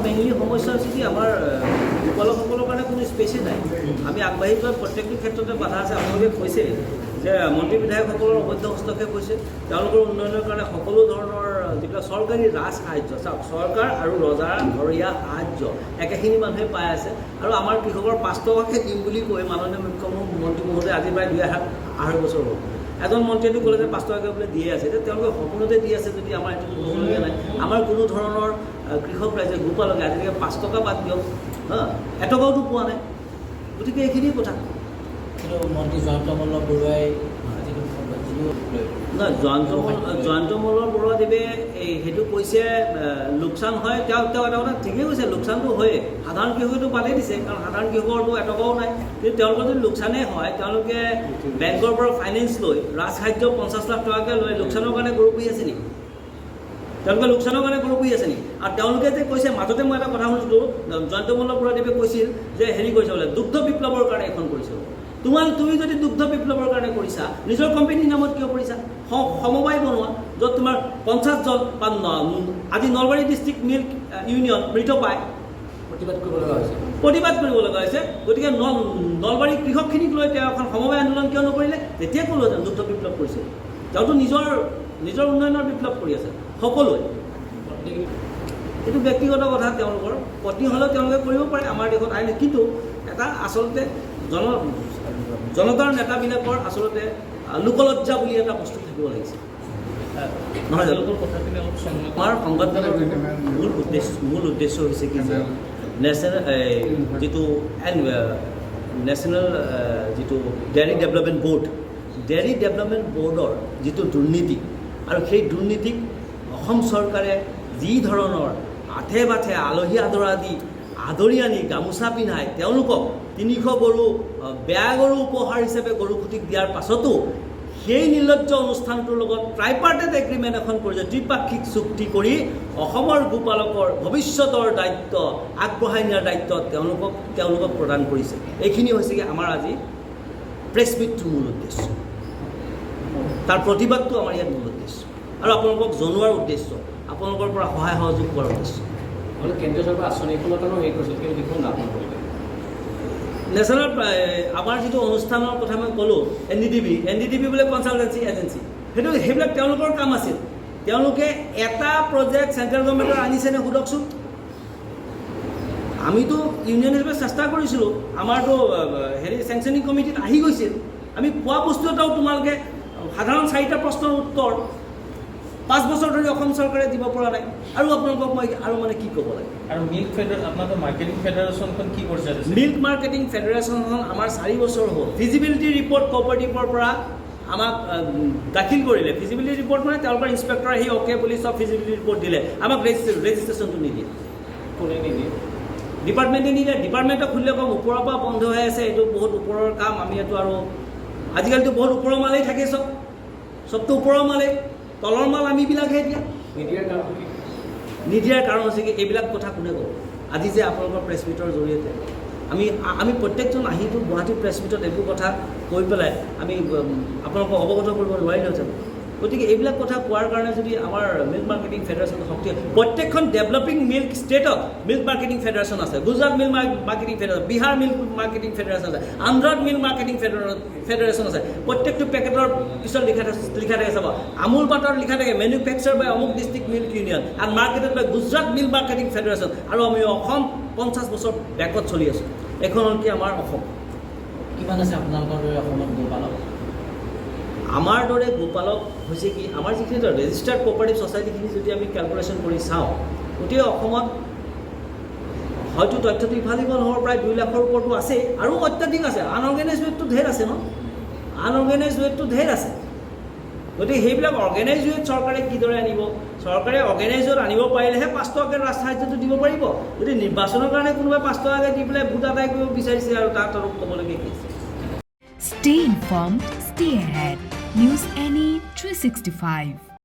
Mainly সমস্যা হৈছে কি আমাৰ গোপালকসকলৰ কাৰণে কোনো স্পেচেই নাই। আমি আগবাঢ়ি যোৱা প্ৰত্যেকটো ক্ষেত্ৰতে বাধা আছে। আপোনালোকে কৈছে যে মন্ত্ৰী বিধায়কসকলৰ অবৈধ হস্তক্ষেপ হৈছে, তেওঁলোকৰ উন্নয়নৰ কাৰণে সকলো ধৰণৰ যিবিলাক চৰকাৰী ৰাজ সাহায্য, চৰকাৰ আৰু ৰজাৰ ঘৰীয়া সাহায্য একেখিনি মানুহে পাই আছে। আৰু আমাৰ কৃষকৰ 5 টকাকৈ দিম বুলি কৈ মাননীয় মুখ্যমন্ত্ৰী মহোদয় আজি প্ৰায় 2.5 বছৰ হ'ল। এজন মন্ত্ৰীয়েতো ক'লে যে 5 টকাকৈ বোলে দিয়ে আছে, এতিয়া তেওঁলোকে সম্পূৰ্ণতে দি আছে যদি আমাৰ এইটো ক'বলগীয়া নাই। আমাৰ কোনো ধৰণৰ কৃষক ৰাইজে গোপালকে আজিলৈকে 5 টকা বাদ দিয়ক, এটকাওতো পোৱা নাই। গতিকে এইখিনিয়ে কথা। কিন্তু মন্ত্ৰী জয়ন্ত মল্ল বৰুৱাই নহয়, জয়ন্ত মল্ল বৰুৱাদেৱে সেইটো কৈছে লোকচান হয়। তেওঁ এটা কথা ঠিকেই কৈছে, লোকচানটো হয়েই। সাধাৰণ কৃষকেতো বাদেই দিছে, কাৰণ সাধাৰণ কৃষকৰতো এটকাও নাই। কিন্তু তেওঁলোকৰ যদি লোকচানেই হয়, তেওঁলোকে বেংকৰ পৰা ফাইনেন্স লৈ ৰাজসাহায্য 50 লাখ টকাকৈ লৈ লোকচানৰ কাৰণে গৰু পুহি আছে নেকি? তেওঁলোকে লোকচানৰ কাৰণে গৰু পুহি আছে নেকি? আৰু তেওঁলোকে যে কৈছে, মাজতে মই এটা কথা শুনিছিলোঁ, জয়ন্ত মল্ল বৰুৱাদেৱে কৈছিল যে হেৰি কৰিছে বোলে, দুগ্ধ বিপ্লৱৰ কাৰণে এখন কৰিছে। তুমি যদি দুগ্ধ বিপ্লৱৰ কাৰণে কৰিছা, নিজৰ কোম্পানীৰ নামত কিয় কৰিছা? সমবায় বনোৱা, য'ত তোমাৰ 50 জন বা আজি নলবাৰী ডিষ্ট্ৰিক্ট মিল্ক ইউনিয়ন মৃত পায় প্ৰতিবাদ কৰিব লগা হৈছে। গতিকে নলবাৰী কৃষকখিনিক লৈ তেওঁ এখন সমবায় আন্দোলন কিয় নকৰিলে? তেতিয়া ক'লো যে দুগ্ধ বিপ্লৱ কৰিছে। তেওঁতো নিজৰ উন্নয়নৰ বিপ্লৱ কৰি আছে সকলোৱে। এইটো ব্যক্তিগত কথা, তেওঁলোকৰ পত্নী হ'লেও তেওঁলোকে কৰিব পাৰে। আমাৰ দেশত আইন, কিন্তু এটা আচলতে জনতাৰ নেতাবিলাকৰ আচলতে লোকলজ্জা বুলি এটা বস্তু থাকিব লাগিছে, নহয় জানো? আমাৰ সংবাদদাতাৰ মূল উদ্দেশ্য হৈছে কি যে নেশ্যনেল যিটো ডেইৰী ডেভেলপমেণ্ট বৰ্ডৰ যিটো দুৰ্নীতি, আৰু সেই দুৰ্নীতিক অসম চৰকাৰে যি ধৰণৰ আঠে বাঠে আলহী আদৰি আনি গামোচা পিন্ধাই তেওঁলোকক 300 গৰু বেয়া গৰু উপহাৰ হিচাপে গৰু খুটিক দিয়াৰ পাছতো সেই নিৰ্লজ্জ অনুষ্ঠানটোৰ লগত ট্ৰাইপাৰ্টেড এগ্ৰিমেণ্ট এখন কৰিছে, দ্বিপাক্ষিক চুক্তি কৰি অসমৰ গোপালকৰ ভৱিষ্যতৰ দায়িত্ব আগবঢ়াই নিয়াৰ দায়িত্ব তেওঁলোকক প্ৰদান কৰিছে। এইখিনি হৈছে কি আমাৰ আজি প্ৰেছ মিটটোৰ মূল উদ্দেশ্য, তাৰ প্ৰতিবাদটো আমাৰ ইয়াত মূল উদ্দেশ্য, আৰু আপোনালোকক জনোৱাৰ উদ্দেশ্য, আপোনালোকৰ পৰা সহায় সহযোগ কৰাৰ উদ্দেশ্য। কেন্দ্ৰীয় চৰকাৰ আঁচনিখনৰ কাৰণেও হেৰি কৰিছিল, কিন্তু দেখোন নাপাব। নেশ্যনেল আমাৰ যিটো অনুষ্ঠানৰ কথা মই ক'লোঁ, NDDB বোলে কনচালটেঞ্চি এজেঞ্চি, সেইবিলাক তেওঁলোকৰ কাম আছিল। তেওঁলোকে এটা প্ৰজেক্ট চেণ্ট্ৰেল গভৰ্ণমেণ্টৰ আনিছেনে সোধকচোন। আমিতো ইউনিয়ন হিচাপে চেষ্টা কৰিছিলোঁ, আমাৰতো চেংচনিং কমিটিত আহি গৈছিল। আমি পোৱা বস্তু এটাও তোমালোকে সাধাৰণ 4টা প্ৰশ্নৰ উত্তৰ 5 বছৰ ধৰি অসম চৰকাৰে দিব পৰা নাই। আৰু আপোনালোকক মই আৰু কি ক'ব লাগে। আৰু আপোনালোকৰ মাৰ্কেটিং ফেডাৰেশ্যনখন কি কৰিছে? মিল্ক মাৰ্কেটিং ফেডাৰেশ্যনখন আমাৰ 4 বছৰ হ'ল। ফিজিবিলিটি ৰিপৰ্ট কোঅপাৰেটিভৰ পৰা আমাক দাখিল কৰিলে। ফিজিবিলিটি ৰিপৰ্ট মানে তেওঁলোকৰ ইনস্পেক্টৰ আহি অ'কে বুলি চব ফিজিবিলিটি ৰিপৰ্ট দিলে, আমাক ৰেজিষ্ট্ৰেশ্যনটো নিদিয়ে। কোনে নিদিয়ে? ডিপাৰ্টমেণ্টে নিদিয়ে। ডিপাৰ্টমেণ্টক খুলিলে কম ওপৰৰ পৰা বন্ধ হৈ আছে, এইটো বহুত ওপৰৰ কাম। আমি এইটো আৰু আজিকালিতো বহুত ওপৰৰ মালেই থাকে, চবতো ওপৰৰ মালেই, তলৰ মাল আমিবিলাকহে দিয়া। নিদিয়াৰ কাৰণ হৈছে কি, এইবিলাক কথা কোনে ক'ব? আজি যে আপোনালোকৰ প্ৰেছ মিটৰ জৰিয়তে আমি প্ৰত্যেকজন আহিতো গুৱাহাটী প্ৰেছ মিটত এইবোৰ কথা কৈ পেলাই আমি আপোনালোকক অৱগত কৰিব নোৱাৰিলোহেঁতেন। গতিকে এইবিলাক কথা কোৱাৰ কাৰণে যদি আমাৰ মিল্ক মাৰ্কেটিং ফেডাৰেশ্যন শক্তি, প্ৰত্যেকখন ডেভেলপিং মিল্ক ষ্টেটত মিল্ক মাৰ্কেটিং ফেডাৰেশ্যন আছে। Gujarat milk marketing federation, Bihar milk marketing federation আছে, আন্ধ্ৰাত মিল্ক মাৰ্কেটিং ফেডাৰেশ্যন আছে। প্ৰত্যেকটো পেকেটৰ পিছত লিখা থাকে চাব, আমুল বাটাৰ লিখা থাকে মেনুফেকচাৰ বাই অমুক district milk union and marketed by Gujarat milk marketing federation. আৰু আমি অসম 50 বছৰ বেকত চলি আছোঁ। এখন হ'ল কি আমাৰ অসম। কিমান আছে আপোনালোকৰ দৰে অসমত গোপালক? আমাৰ দৰে গোপালক হৈছে কি, আমাৰ যিখিনি ৰেজিষ্টাৰ্ড কোঅপাৰেটিভ ছ'চাইটিখিনি যদি আমি কেলকুলেশ্যন কৰি চাওঁ, গোটেই অসমত হয়তো তথ্যটো ইফাল সিফাল হোৱাৰ প্ৰায় 2 লাখৰ ওপৰতো আছে, আৰু অত্যাধিক আছে। আনঅৰ্গেনাইজ ৱেটো ঢেৰ আছে আছে। গতিকে সেইবিলাক অৰ্গেনাইজ ৱেত চৰকাৰে কিদৰে আনিব? চৰকাৰে অৰ্গেনাইজ ৱেত আনিব পাৰিলেহে 5 টকাকৈ ৰাজ সাহায্যটো দিব পাৰিব। যদি নিৰ্বাচনৰ কাৰণে কোনোবাই 5 টকাকৈ দি পেলাই ভোট আদায় কৰিব বিচাৰিছে, আৰু তাত আৰু ক'বলগীয়া কি আছে? Stay informed, stay ahead. News NE 365.